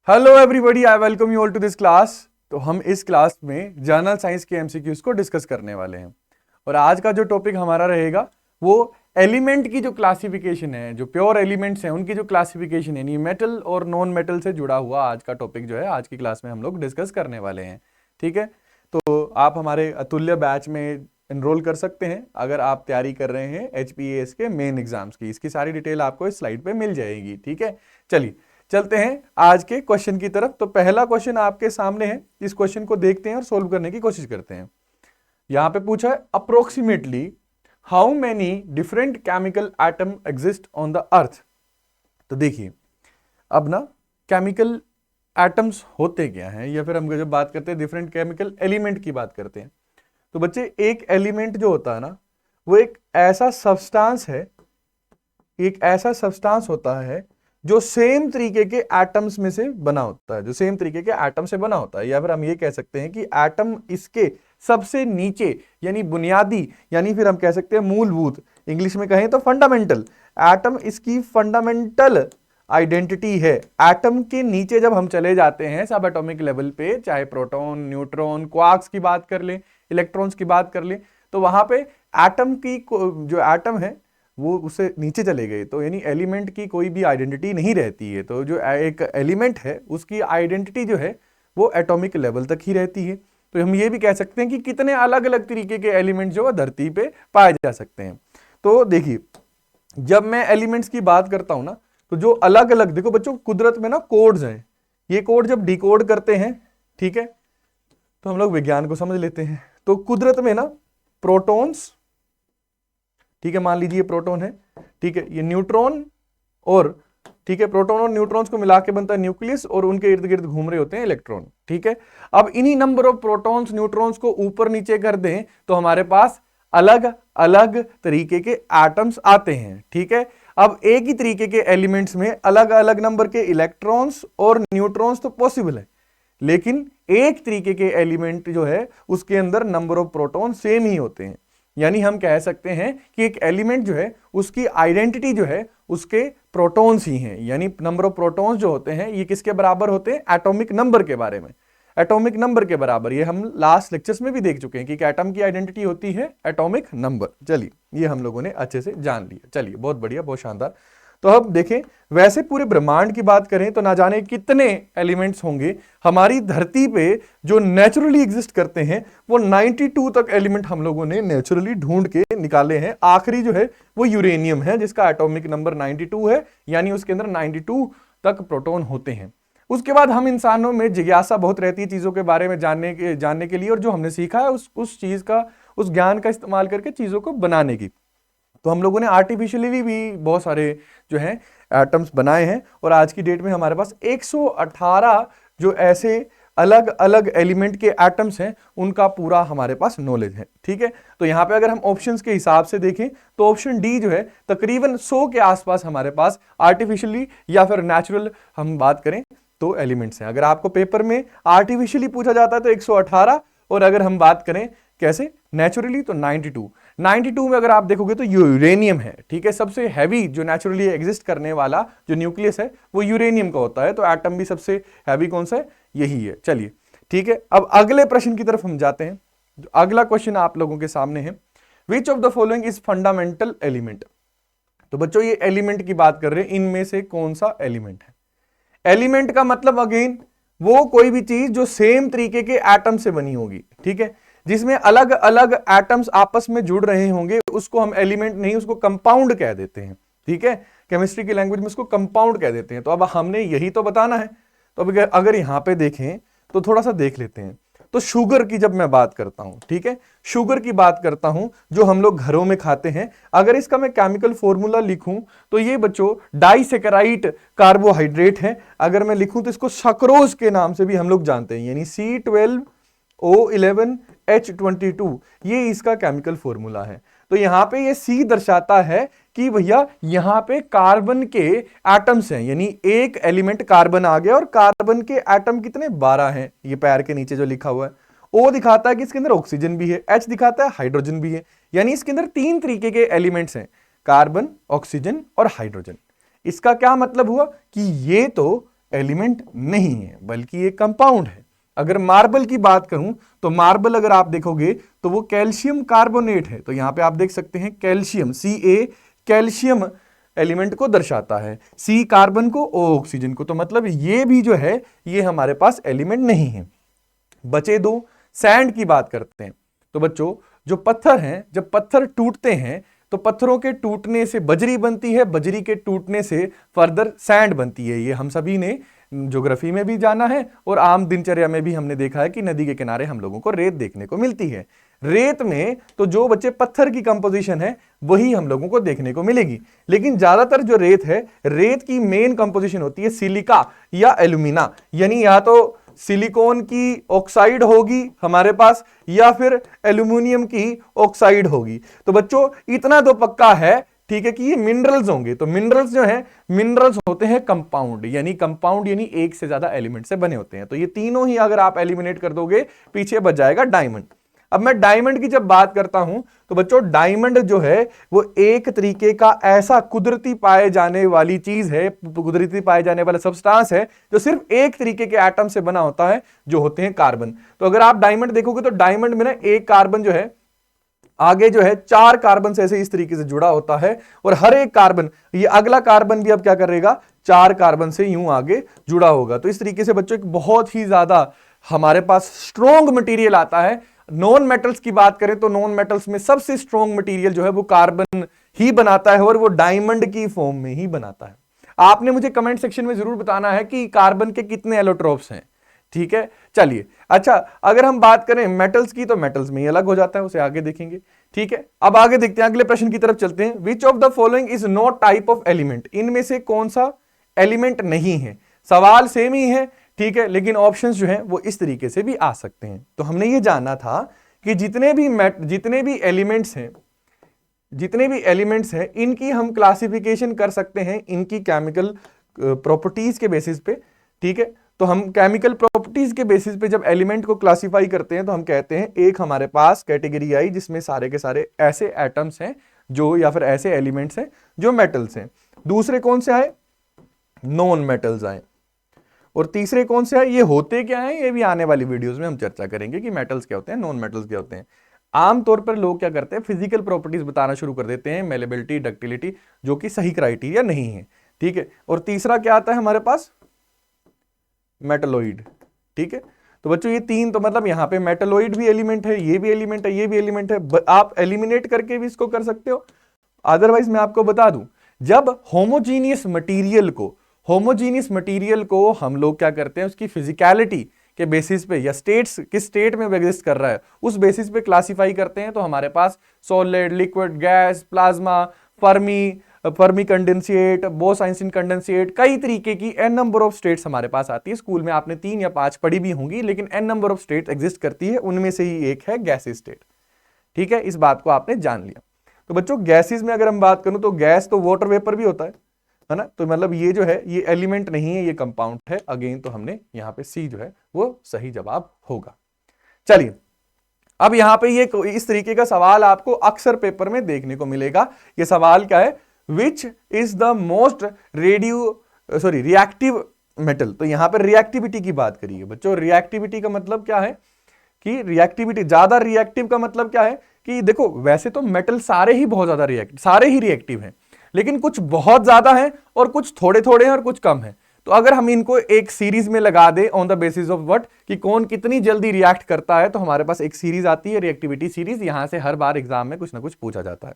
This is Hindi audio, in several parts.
Hello everybody, I welcome you all to this class. तो हम इस क्लास में जर्नल साइंस के एमसीक्यूज को डिस्कस करने वाले हैं और आज का जो टॉपिक हमारा रहेगा वो एलिमेंट की जो क्लासिफिकेशन है, जो प्योर एलिमेंट्स हैं उनकी जो क्लासिफिकेशन है, यानी मेटल और नॉन मेटल से जुड़ा हुआ आज का टॉपिक जो है आज की क्लास में हम लोग डिस्कस करने वाले हैं। ठीक है, तो आप हमारे अतुल्य बैच में एनरोल कर सकते हैं अगर आप तैयारी कर रहे हैं HPAS के मेन एग्जाम्स की। इसकी सारी डिटेल आपको इस स्लाइड पे मिल जाएगी। ठीक है, चलिए चलते हैं आज के क्वेश्चन की तरफ। तो पहला क्वेश्चन आपके सामने है, इस क्वेश्चन को देखते हैं और सोल्व करने की कोशिश करते हैं। यहां पे पूछा है approximately how many different chemical atom exist on the earth. तो देखिए अब ना केमिकल एटम्स होते क्या हैं, या फिर हम जब बात करते हैं डिफरेंट केमिकल एलिमेंट की बात करते हैं तो बच्चे एक एलिमेंट जो होता है ना वो एक ऐसा सब्सटेंस है, एक ऐसा सब्सटेंस होता है जो सेम तरीके के एटम्स में से बना होता है, जो सेम तरीके के एटम से बना होता है। या फिर हम ये कह सकते हैं कि एटम इसके सबसे नीचे यानी बुनियादी, यानी फिर हम कह सकते हैं मूलभूत, इंग्लिश में कहें तो फंडामेंटल, एटम इसकी फंडामेंटल आइडेंटिटी है। एटम के नीचे जब हम चले जाते हैं सब एटॉमिक लेवल पे, चाहे प्रोटॉन, न्यूट्रॉन, क्वार्क्स की बात कर लें, इलेक्ट्रॉन्स की बात कर लें, तो वहां पे एटम की जो एटम है वो उससे नीचे चले गए तो यानी एलिमेंट की कोई भी आइडेंटिटी नहीं रहती है। तो जो एक एलिमेंट है उसकी आइडेंटिटी जो है वो एटॉमिक लेवल तक ही रहती है। तो हम ये भी कह सकते हैं कि कितने अलग अलग तरीके के एलिमेंट जो है धरती पे पाए जा सकते हैं। तो देखिए जब मैं एलिमेंट्स की बात करता हूं ना तो जो अलग अलग, देखो बच्चों कुदरत में ना कोड्स हैं, ये कोड जब डिकोड करते हैं, ठीक है, तो हम लोग विज्ञान को समझ लेते हैं। तो कुदरत में ना प्रोटॉन्स, ठीक है, मान लीजिए प्रोटॉन है, ठीक है, ये न्यूट्रॉन और, ठीक है, प्रोटॉन और न्यूट्रॉन्स को मिला के बनता है न्यूक्लियस और उनके इर्द गिर्द घूम रहे होते हैं इलेक्ट्रॉन। ठीक है, अब इन्हीं नंबर ऑफ प्रोटॉन्स न्यूट्रॉन्स को ऊपर नीचे कर दें तो हमारे पास अलग अलग तरीके के एटम्स आते हैं। ठीक है, अब एक ही तरीके के एलिमेंट्स में अलग अलग नंबर के इलेक्ट्रॉन्स और न्यूट्रॉन्स तो पॉसिबल है, लेकिन एक तरीके के एलिमेंट जो है उसके अंदर नंबर ऑफ प्रोटॉन सेम ही होते हैं। यानी हम कह सकते हैं कि एक एलिमेंट जो है उसकी आइडेंटिटी जो है उसके प्रोटॉन्स ही हैं। यानी नंबर ऑफ प्रोटॉन्स जो होते हैं ये किसके बराबर होते हैं? एटॉमिक नंबर के बारे में, एटॉमिक नंबर के बराबर। ये हम लास्ट लेक्चर्स में भी देख चुके हैं कि एटम की आइडेंटिटी होती है एटॉमिक नंबर। चलिए ये हम लोगों ने अच्छे से जान लिया। चलिए बहुत बढ़िया, बहुत शानदार। तो अब देखें, वैसे पूरे ब्रह्मांड की बात करें तो ना जाने कितने एलिमेंट्स होंगे। हमारी धरती पे जो नेचुरली एग्जिस्ट करते हैं वो 92 तक एलिमेंट हम लोगों ने नेचुरली ढूंढ के निकाले हैं। आखिरी जो है वो यूरेनियम है जिसका एटॉमिक नंबर 92 है, यानी उसके अंदर 92 तक प्रोटॉन होते हैं। उसके बाद हम इंसानों में जिज्ञासा बहुत रहती है चीजों के बारे में जानने के लिए, और जो हमने सीखा है उस चीज का, उस ज्ञान का इस्तेमाल करके चीजों को बनाने की। तो हम लोगों ने आर्टिफिशियली भी बहुत सारे जो हैं एटम्स बनाए हैं और आज की डेट में हमारे पास 118 जो ऐसे अलग अलग एलिमेंट के एटम्स हैं उनका पूरा हमारे पास नॉलेज है। ठीक है, तो यहां पे अगर हम ऑप्शंस के हिसाब से देखें तो ऑप्शन डी जो है तकरीबन 100 के आसपास हमारे पास आर्टिफिशियली या फिर नेचुरल हम बात करें तो एलिमेंट्स हैं। अगर आपको पेपर में आर्टिफिशियली पूछा जाता है तो 118, और अगर हम बात करें कैसे नेचुरली तो 92 में अगर आप देखोगे तो यूरेनियम है। ठीक है, सबसे हैवी जो नेचुरली एग्जिस्ट करने वाला जो न्यूक्लियस है वो यूरेनियम का होता है। तो एटम भी सबसे हैवी कौन सा है? यही है। चलिए ठीक है, अब अगले प्रश्न की तरफ हम जाते हैं। अगला क्वेश्चन आप लोगों के सामने है, which of the following is fundamental element. तो बच्चों ये एलिमेंट की बात कर रहे हैं, इनमें से कौन सा एलिमेंट है? एलिमेंट का मतलब अगेन वो कोई भी चीज जो सेम तरीके के एटम से बनी होगी। ठीक है, जिसमें अलग अलग एटम्स आपस में जुड़ रहे होंगे उसको हम एलिमेंट नहीं, उसको कंपाउंड कह देते हैं। ठीक है, केमिस्ट्री की लैंग्वेज में उसको कंपाउंड कह देते हैं। तो अब हमने यही तो बताना है। तो अब अगर यहां पे देखें तो थोड़ा सा देख लेते हैं। तो शुगर की जब मैं बात करता हूं, ठीक है, शुगर की बात करता हूं जो हम लोग घरों में खाते हैं, अगर इसका मैं केमिकल फॉर्मूला लिखूं तो ये बच्चों डाइसेकेराइड कार्बोहाइड्रेट है। अगर मैं लिखूं तो इसको सक्रोज के नाम से भी हम लोग जानते हैं, यानी C12O11H22 ये इसका केमिकल फॉर्मूला है। तो यहां पे ये C दर्शाता है कि भैया यहां पे कार्बन के एटम्स हैं, यानी एक एलिमेंट कार्बन आ गया और कार्बन के एटम कितने? 12 हैं। ये पैर के नीचे जो लिखा हुआ है। O दिखाता है कि इसके अंदर ऑक्सीजन भी है, H दिखाता है हाइड्रोजन भी है, यानी इसके अंदर 3 तरीके के एलिमेंट्स हैं, कार्बन, ऑक्सीजन और हाइड्रोजन। इसका क्या मतलब हुआ कि ये तो एलिमेंट नहीं है बल्कि ये कंपाउंड है। अगर मार्बल की बात करूं तो मार्बल अगर आप देखोगे तो वो कैल्शियम कार्बोनेट है, तो यहां पे आप देख सकते हैं कैल्शियम, Ca कैल्शियम एलिमेंट को दर्शाता है, C कार्बन को, O ऑक्सीजन को, तो मतलब ये भी जो है ये हमारे पास एलिमेंट नहीं है। बचे दो, सैंड की बात करते हैं। तो बच्चों जो पत्थर हैं, जब पत्थर टूटते हैं तो पत्थरों के टूटने से बजरी बनती है, बजरी के टूटने से फर्दर सैंड बनती है। ये हम सभी ने ज्योग्राफी में भी जाना है और आम दिनचर्या में भी हमने देखा है कि नदी के किनारे हम लोगों को रेत देखने को मिलती है। रेत में तो जो बच्चे पत्थर की कंपोजिशन है वही हम लोगों को देखने को मिलेगी, लेकिन ज्यादातर जो रेत है, रेत की मेन कंपोजिशन होती है सिलिका या एल्यूमिना, यानी या तो सिलिकॉन की ऑक्साइड होगी हमारे पास या फिर एल्यूमिनियम की ऑक्साइड होगी। तो बच्चों इतना तो पक्का है, ठीक है, कि ये मिनरल्स होंगे। तो मिनरल्स जो है, मिनरल्स होते हैं कंपाउंड, यानी एक से ज्यादा एलिमेंट से बने होते हैं। तो ये तीनों ही अगर आप एलिमिनेट कर दोगे, पीछे बच जाएगा डायमंड। अब मैं डायमंड की जब बात करता हूं तो बच्चों डायमंड जो है वो एक तरीके का ऐसा कुदरती पाए जाने वाली चीज है, कुदरती पाए जाने वाला सब्सटेंस है जो सिर्फ एक तरीके के एटम से बना होता है, जो होते हैं कार्बन। तो अगर आप डायमंड देखोगे तो डायमंड में ना एक कार्बन जो है आगे जो है 4 कार्बन से ऐसे इस तरीके से जुड़ा होता है, और हर एक कार्बन, ये अगला कार्बन भी अब क्या करेगा, 4 कार्बन से यूं आगे जुड़ा होगा। तो इस तरीके से बच्चों एक बहुत ही ज्यादा हमारे पास स्ट्रॉन्ग मटेरियल आता है। नॉन मेटल्स की बात करें तो नॉन मेटल्स में सबसे स्ट्रॉन्ग मटेरियल जो है वो कार्बन ही बनाता है, और वो डायमंड की फॉर्म में ही बनाता है। आपने मुझे कमेंट सेक्शन में जरूर बताना है कि कार्बन के कितने एलोट्रोप्स हैं, ठीक है। चलिए, अच्छा अगर हम बात करें मेटल्स की तो मेटल्स में ही अलग हो जाता है, उसे आगे देखेंगे, ठीक है। अब आगे देखते हैं, अगले प्रश्न की तरफ चलते हैं। Which of the following is not type of element, इनमें से कौन सा एलिमेंट नहीं है। सवाल सेम ही है, ठीक है, लेकिन ऑप्शंस जो हैं वो इस तरीके से भी आ सकते हैं। तो हमने ये जानना था कि जितने भी एलिमेंट्स हैं इनकी हम क्लासिफिकेशन कर सकते हैं इनकी केमिकल प्रॉपर्टीज के बेसिस पे, ठीक है। तो हम केमिकल प्रॉपर्टीज के बेसिस पे जब एलिमेंट को क्लासिफाई करते हैं तो हम कहते हैं एक हमारे पास कैटेगरी आई जिसमें सारे के सारे ऐसे एटम्स हैं जो, या फिर ऐसे एलिमेंट्स हैं जो मेटल्स हैं। दूसरे कौन से आए, नॉन मेटल्स आए। और तीसरे कौन से आए, ये होते क्या हैं, ये भी आने वाली वीडियोस में हम चर्चा करेंगे कि मेटल्स क्या होते हैं, नॉन मेटल्स क्या होते हैं। आमतौर पर लोग क्या करते हैं, फिजिकल प्रॉपर्टीज बताना शुरू कर देते हैं, मेलेबिलिटी, डक्टिलिटी, जो कि सही क्राइटेरिया नहीं है, ठीक है। और तीसरा क्या आता है हमारे पास, मेटलोइड, ठीक है। तो बच्चों ये तीन, तो मतलब यहां पे मेटलोइड भी एलिमेंट है, ये भी एलिमेंट है, ये भी एलिमेंट है। आप एलिमिनेट करके भी इसको कर सकते हो। अदरवाइज मैं आपको बता दूं, जब होमोजीनियस मटेरियल को हम लोग क्या करते हैं, उसकी फिजिकलिटी के बेसिस पे या स्टेट्स, किस स्टेट में एग्जिस्ट कर रहा है उस बेसिस पे क्लासिफाई करते हैं। तो हमारे पास solid, liquid, gas, plasma, Fermi condensate, Bose Einstein condensate, कई तरीके की एन नंबर ऑफ स्टेट्स हमारे पास आती है। स्कूल में आपने 3 या 5 पढ़ी भी होंगी, लेकिन n number of state exist करती है, उनमें से ही एक है गैसेस स्टेट, ठीक है। इस बात को आपने जान लिया। तो बच्चों गैसेस में अगर हम बात करूं तो गैस तो वाटर वेपर भी होता है ना। तो मतलब ये जो है ये एलिमेंट नहीं है, ये कंपाउंड है। अगेन तो हमने यहां पे सी जो है वो सही जवाब होगा। चलिए, अब यहां पे ये इस तरीके का सवाल आपको अक्सर पेपर में देखने को मिलेगा। ये सवाल क्या है, which is the most reactive metal. तो यहां पर रिएक्टिविटी की बात करिए बच्चों। रिएक्टिविटी का मतलब क्या है कि रिएक्टिविटी, ज्यादा रिएक्टिव का मतलब क्या है कि देखो वैसे तो मेटल सारे ही बहुत ज्यादा सारे ही रिएक्टिव हैं, लेकिन कुछ बहुत ज्यादा हैं और कुछ थोड़े थोड़े हैं और कुछ कम है। तो अगर हम इनको एक सीरीज में लगा दें on the basis of what, कि कौन कितनी जल्दी रिएक्ट करता है, तो हमारे पास एक सीरीज आती है, रिएक्टिविटी सीरीज। यहां से हर बार एग्जाम में कुछ ना कुछ पूछा जाता है,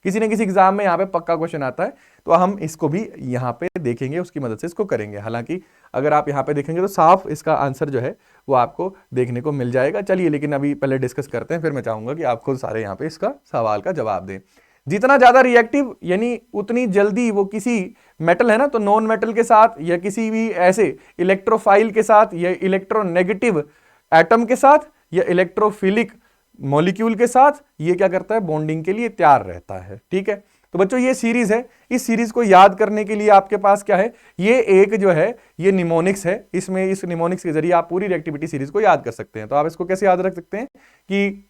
किसी न किसी एग्जाम में यहाँ पे पक्का क्वेश्चन आता है। तो हम इसको भी यहाँ पे देखेंगे, उसकी मदद से इसको करेंगे। हालांकि अगर आप यहाँ पे देखेंगे तो साफ इसका आंसर जो है वो आपको देखने को मिल जाएगा। चलिए, लेकिन अभी पहले डिस्कस करते हैं, फिर मैं चाहूंगा कि आप खुद सारे यहाँ पे इसका सवाल का जवाब दें। जितना ज्यादा रिएक्टिव यानी उतनी जल्दी वो किसी मेटल है ना, तो नॉन मेटल के साथ या किसी भी ऐसे इलेक्ट्रोफाइल के साथ या इलेक्ट्रोनेगेटिव एटम के साथ या इलेक्ट्रोफिलिक मॉलिक्यूल के साथ ये क्या करता है, बॉन्डिंग के लिए तैयार रहता है, ठीक है। तो बच्चों ये सीरीज है, इस सीरीज को याद करने के लिए आपके पास क्या है, ये एक जो है ये निमोनिक्स है। इसमें इस निमोनिक्स के जरिए आप पूरी रिएक्टिविटी सीरीज को याद कर सकते हैं। तो आप इसको कैसे याद रख सकते हैं कि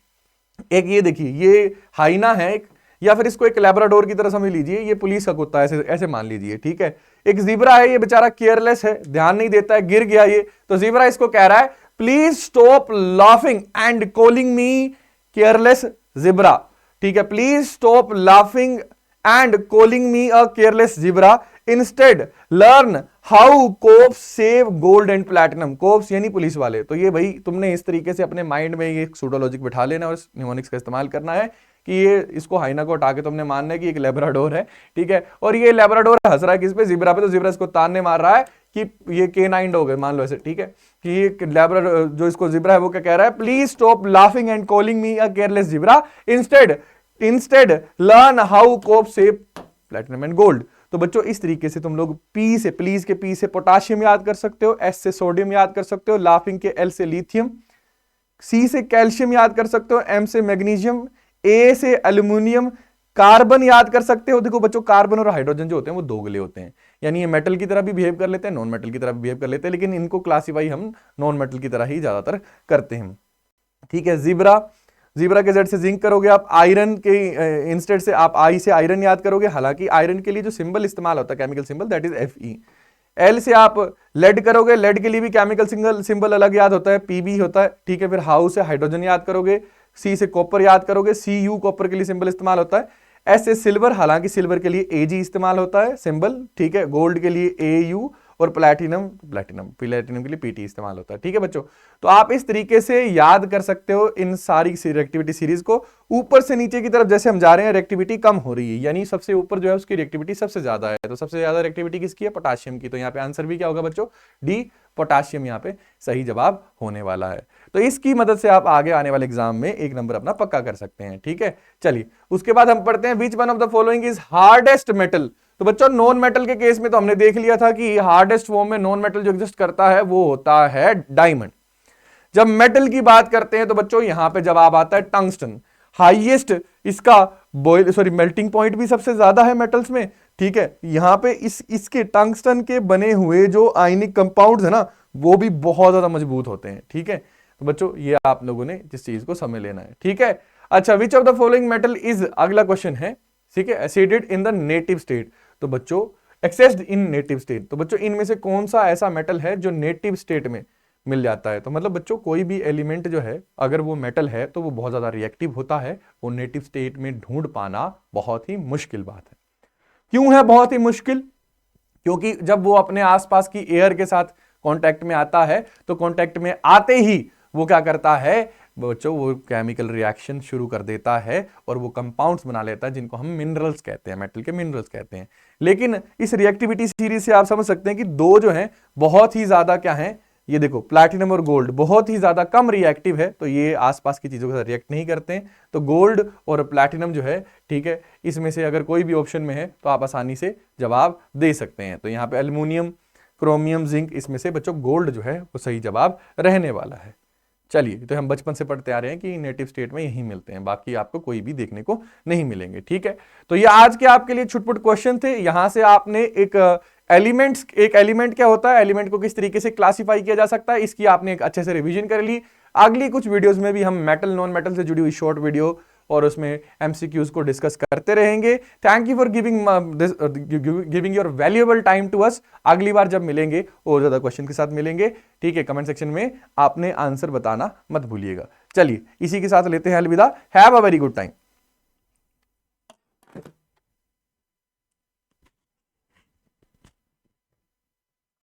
एक ये देखिए, ये हाइना है, एक या फिर इसको एक लैब्राडोर की तरह समझ लीजिए, ये पुलिस का कुत्ता ऐसे ऐसे मान लीजिए, ठीक है। एक ज़ीब्रा है, ये बेचारा केयरलेस है, ध्यान नहीं देता है, गिर गया ये, तो ज़ीब्रा इसको कह रहा है please stop laughing and calling me careless zebra, ठीक है। Please stop laughing and calling me a careless zebra, instead learn how cops save gold and platinum. Cops यानी पुलिस वाले। तो ये भाई तुमने इस तरीके से अपने माइंड में ये सूडोलॉजिक बिठा लेना और निमोनिक्स का इस्तेमाल करना है कि ये इसको हाइना को हटा के तुमने मानना है कि एक लेब्राडोर है, ठीक है। और ये लेब्राडोर हंस रहा है किस पे, ज़ीब्रा पे, तो ज़ीब्रा इसको ताने मार रहा है कि ये केनाइन डॉग है, मान लो ऐसे, ठीक है, कि ये लेब्राडोर जो इसको ज़ीब्रा है वो क्या कह रहा है, please stop laughing and calling me a careless zebra, instead learn how cope save platinum and gold. तो बच्चों इस तरीके से तुम लोग पी से, प्लीज के पी से पोटाशियम याद कर सकते हो, एस से सोडियम याद कर सकते हो, लाफिंग के एल से लिथियम, सी से कैल्शियम याद कर सकते हो, एम से मैग्नीशियम, ए से एल्यूमिनियम, कार्बन याद कर सकते हो। देखो बच्चों कार्बन और हाइड्रोजन जो होते हैं वो दोगले होते हैं, यानी ये मेटल की तरह भी बिहेव कर लेते हैं, नॉन मेटल की तरह भी बिहेव कर लेते हैं, लेकिन इनको क्लासीफाई हम नॉन मेटल की तरह ही ज्यादातर करते हैं, ठीक है। ज़ीब्रा के जेड से जिंक करोगे आप, आयरन के इंस्टेड से आप आई से आयरन याद करोगे, हालांकि आयरन के लिए जो सिंबल इस्तेमाल होता है chemical symbol that is Fe। L से आप लेड करोगे, लेड के लिए भी केमिकल सिंबल अलग याद होता है, Pb होता है, ठीक है। फिर हाउ से हाइड्रोजन याद करोगे, सी से कॉपर याद करोगे, Cu कॉपर के लिए सिंबल इस्तेमाल होता है, एस से सिल्वर, हालांकि सिल्वर के लिए Ag इस्तेमाल होता है सिंबल, ठीक है। गोल्ड के लिए Au और प्लैटिनम के लिए Pt इस्तेमाल होता है, ठीक है बच्चों। तो आप इस तरीके से याद कर सकते हो इन सारी रिएक्टिविटी सीरीज को। ऊपर से नीचे की तरफ जैसे हम जा रहे हैं रिएक्टिविटी कम हो रही है, यानी सबसे ऊपर जो है उसकी रिएक्टिविटी सबसे ज्यादा है, तो सबसे ज्यादा रिएक्टिविटी किसकी है, पोटाशियम की। तो यहाँ पे आंसर भी क्या होगा बच्चों, डी, पोटाशियम यहाँ पे सही जवाब होने वाला है। तो इसकी मदद से आप आगे आने वाले एग्जाम में एक नंबर अपना पक्का कर सकते हैं, ठीक है। चलिए उसके बाद हम पढ़ते हैं which one of the following is hardest metal. तो बच्चों नॉन मेटल के केस में तो हमने देख लिया था कि हार्डेस्ट फॉर्म में नॉन मेटल जो एग्जिस्ट करता है वो होता है डायमंड। जब मेटल की बात करते हैं तो बच्चों यहां पे जवाब आता है टंगस्टन। हाईएस्ट इसका मेल्टिंग पॉइंट भी सबसे ज्यादा है मेटल्स में, ठीक है। यहां पे इसके टंगस्टन के बने हुए जो आयनिक कंपाउंड्स है ना वो भी बहुत ज्यादा मजबूत होते हैं, ठीक है। तो बच्चों ये आप लोगों ने जिस चीज को समझ लेना है, ठीक है। अच्छा, which of the following metal is, अगला क्वेश्चन है, ठीक है, एसिडेड इन द नेटिव स्टेट। तो बच्चों एक्सेस्ड इन नेटिव स्टेट, तो बच्चों इनमें से कौन सा ऐसा मेटल है जो नेटिव स्टेट में मिल जाता है। तो मतलब बच्चों कोई भी एलिमेंट जो है अगर वो मेटल है तो वो बहुत ज्यादा रिएक्टिव होता है, वो नेटिव स्टेट में ढूंढ पाना बहुत ही मुश्किल बात है। क्यों है बहुत ही मुश्किल, क्योंकि जब वो अपने आसपास की एयर के साथ कांटेक्ट में आता है तो कांटेक्ट में आते ही वो क्या करता है बच्चों, वो केमिकल रिएक्शन शुरू कर देता है और वो कंपाउंड्स बना लेता है जिनको हम मिनरल्स कहते हैं, मेटल के मिनरल्स कहते हैं। लेकिन इस रिएक्टिविटी सीरीज से आप समझ सकते हैं कि दो जो हैं बहुत ही ज्यादा क्या हैं, ये देखो प्लैटिनम और गोल्ड बहुत ही ज्यादा कम रिएक्टिव है, तो ये आसपास की चीजों के साथ रिएक्ट नहीं करते हैं। तो गोल्ड और प्लैटिनम जो है, ठीक है, इसमें से अगर कोई भी ऑप्शन में है तो आप आसानी से जवाब दे सकते हैं। तो यहाँ पे एल्यूमिनियम, क्रोमियम, जिंक, इसमें से बच्चों गोल्ड जो है वो सही जवाब रहने वाला है। चलिए, तो हम बचपन से पढ़ते आ रहे हैं कि नेटिव स्टेट में यही मिलते हैं, बाकी आपको कोई भी देखने को नहीं मिलेंगे, ठीक है। तो ये आज के आपके लिए छुटपुट क्वेश्चन थे। यहां से आपने एक एलिमेंट क्या होता है, एलिमेंट को किस तरीके से क्लासिफाई किया जा सकता है, इसकी आपने एक अच्छे से रिवीजन कर ली। अगली कुछ वीडियोस में भी हम मेटल नॉन मेटल से जुड़ी हुई शॉर्ट वीडियो और उसमें एमसीक्यूज को डिस्कस करते रहेंगे। Thank you for giving your valuable time to us. अगली बार जब मिलेंगे और ज्यादा क्वेश्चन के साथ मिलेंगे, ठीक है। कमेंट सेक्शन में आपने आंसर बताना मत भूलिएगा। चलिए इसी के साथ लेते हैं अलविदा। Have a very good time.